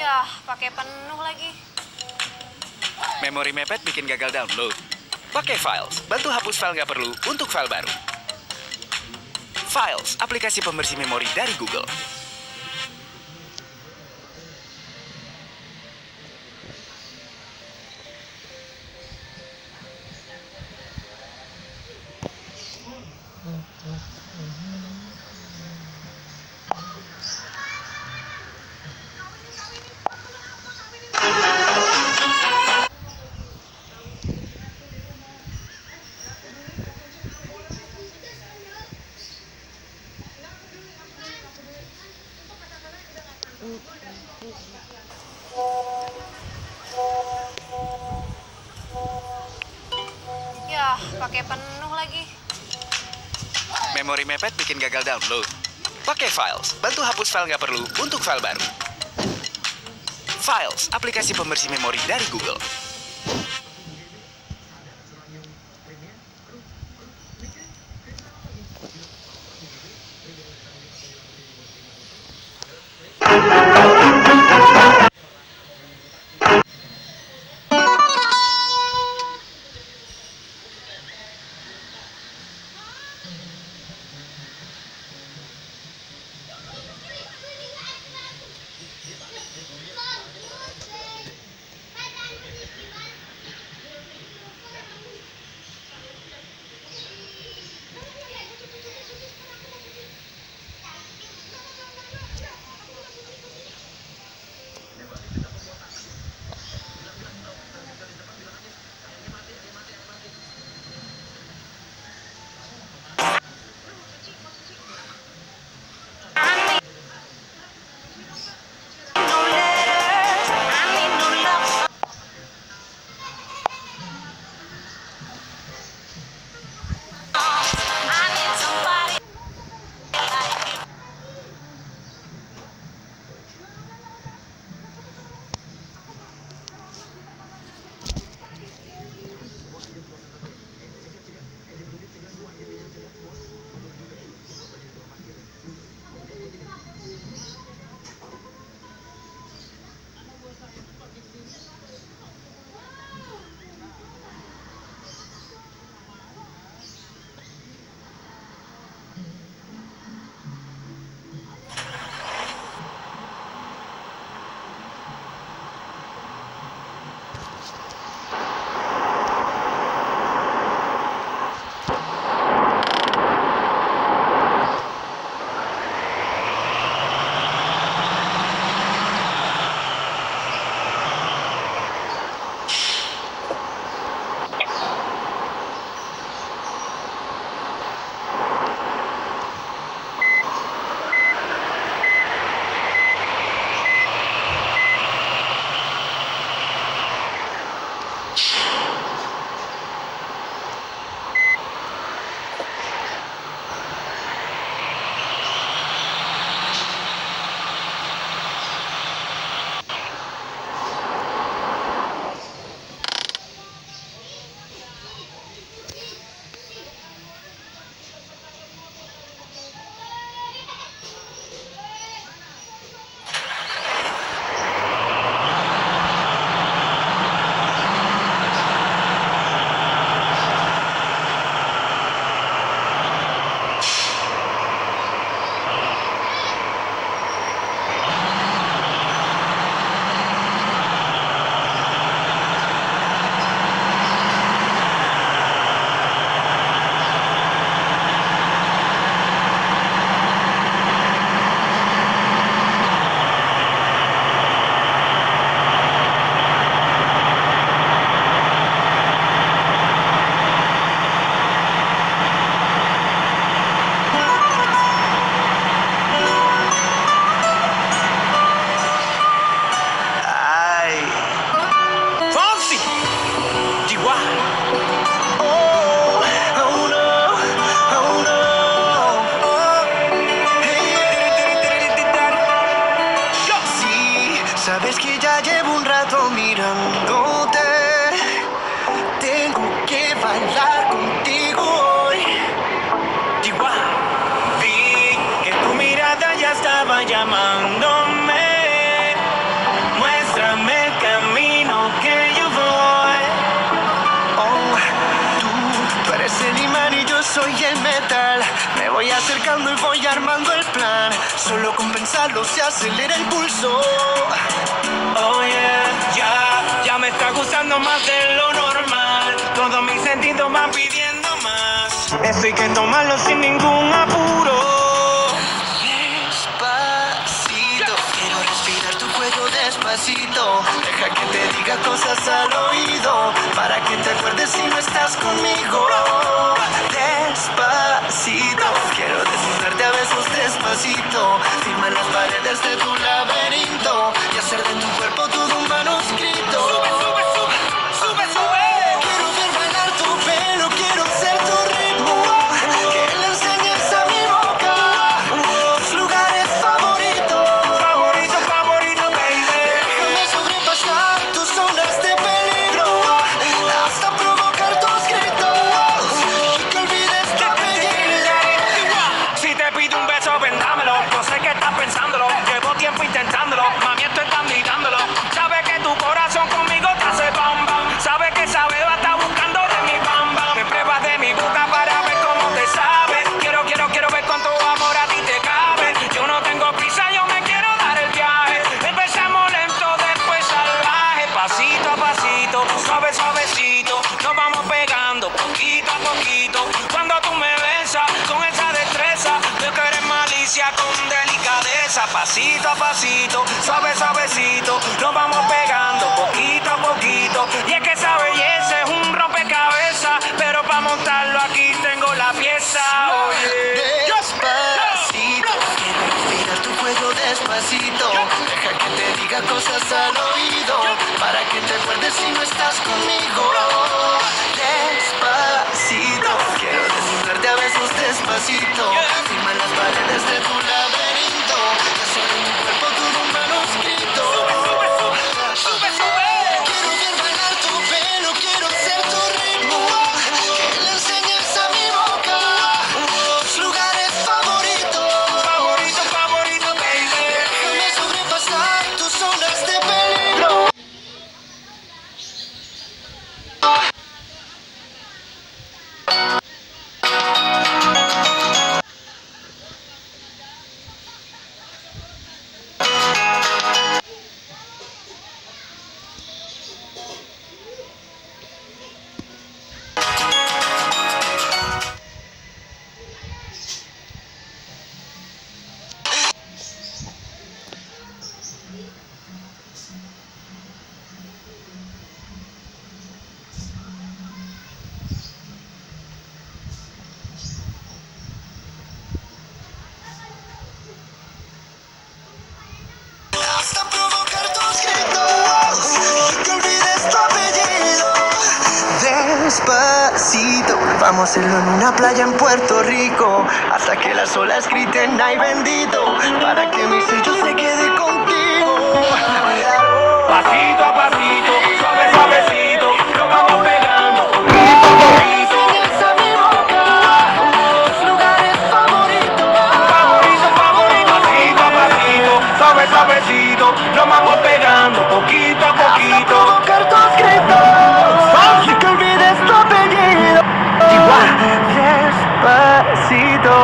Yah, pakai penuh lagi. Memori mepet bikin gagal download. Pakai Files, bantu hapus file nggak perlu untuk file baru. Files, aplikasi pembersih memori dari Google. Yah, pakai penuh lagi. Memori mepet bikin gagal download. Pakai Files, bantu hapus file nggak perlu untuk file baru. Files, aplikasi pembersih memori dari Google. Sabes que ya llevo un rato mirándote. Tengo que bailar contigo hoy. Chihuahua. Vi que tu mirada ya estaba llamándome. el metal. Me voy acercando y voy armando el plan. Solo con pensarlo se acelera el pulso. Oh yeah, ya me está gustando más de lo normal. Todos mis sentidos van pidiendo más. Esto hay que tomarlo sin ningún apuro. Despacito, quiero respirar tu cuello despacito. Deja que te diga cosas al oído, para que te acuerdes si no estás conmigo. Despacito, quiero desnudarte a besos despacito. Firma en las paredes de tu laberinto y hacer de tu cuerpo todo un manuscrito. Sube, sube. Quiero ver bailar tu pelo, quiero ser tu ritmo. Que le enseñes a mi boca tus lugares favoritos. Favorito, baby. Déjame sobrepasar tus zonas de peligro hasta provocar tus gritos y que olvides tu apellido. Si te pido un beso, vendámelo. Yo sé que estás pensándolo. Llevo tiempo intentándolo. Mami, esto estás mirándolo. Sabes que tu corazón conmigo te hace bam bam. Sabes que esa beba está buscando de mi bam bam. Me pruebas de mi boca para ver cómo te sabe. Quiero ver cuánto amor a ti te cabe. Yo no tengo prisa, yo me quiero dar el viaje. Empezamos lento, después salvaje. Pasito a pasito, suavecito. Nos vamos pegando poquito a poquito. Cuando tú me besas con esa destreza, veo que eres malicia con delicadeza. Pasito a pasito, suavecito. Nos vamos pegando poquito a poquito. Y es que esa belleza es un rompecabezas, pero para montarlo aquí tengo la pieza. Oye. Despacito, quiero respirar tu cuello despacito. Deja que te diga cosas al oído, para que te acuerdes si no estás conmigo. Despacito, quiero desnudarte a besos despacito. Firma en las paredes de tu laberinto y hacer de mi cuerpo todo un manuscrito. Quiero ver bailar tu pelo, quiero ser tu ritmo. Que le enseñes a mi boca tus lugares favoritos. Favorito, baby. Déjame sobrepasar tus zonas de peligro. Hasta provocar tus gritos y que olvides tu apellido. Despacito, vamos a hacerlo en una playa en Puerto Rico, hasta que las olas griten ay bendito, para que mi sello se quede contigo. Pasito a pasito, suavecito, nos vamos pegando poquito a poquito. Enseñas a mi boca tus lugares favoritos. Favorito, pasito a pasito, suavecito, nos vamos pegando poquito a Hasta poquito. provocar tus gritos y que olvides tu apellido. Despacito.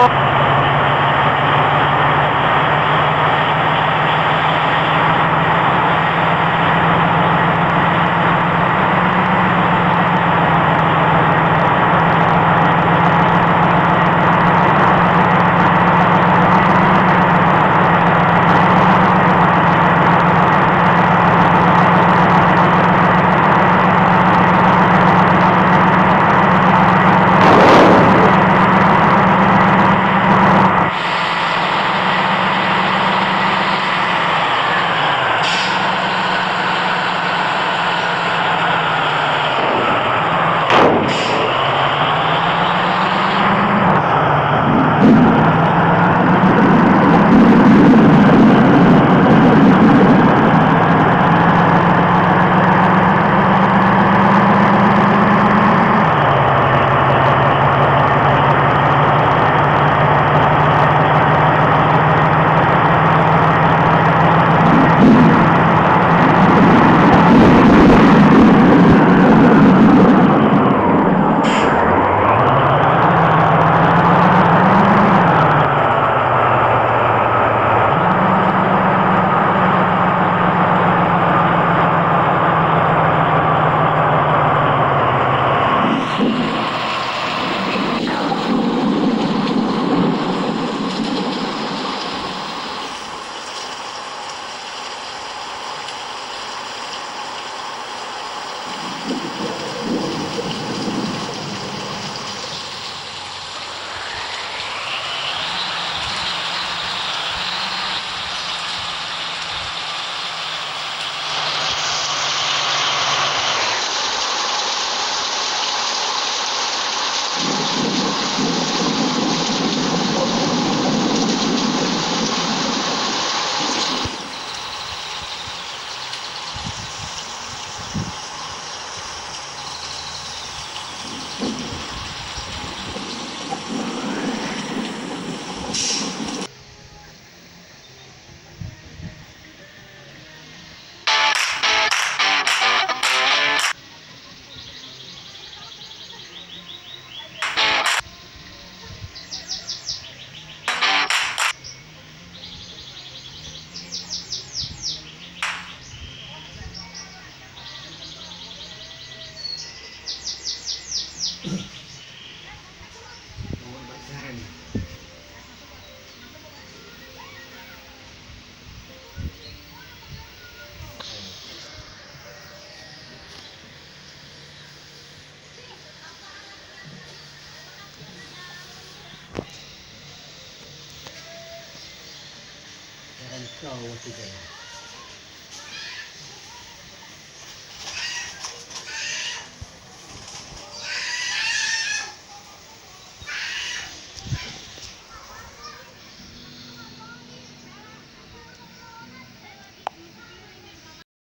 Kau tidak.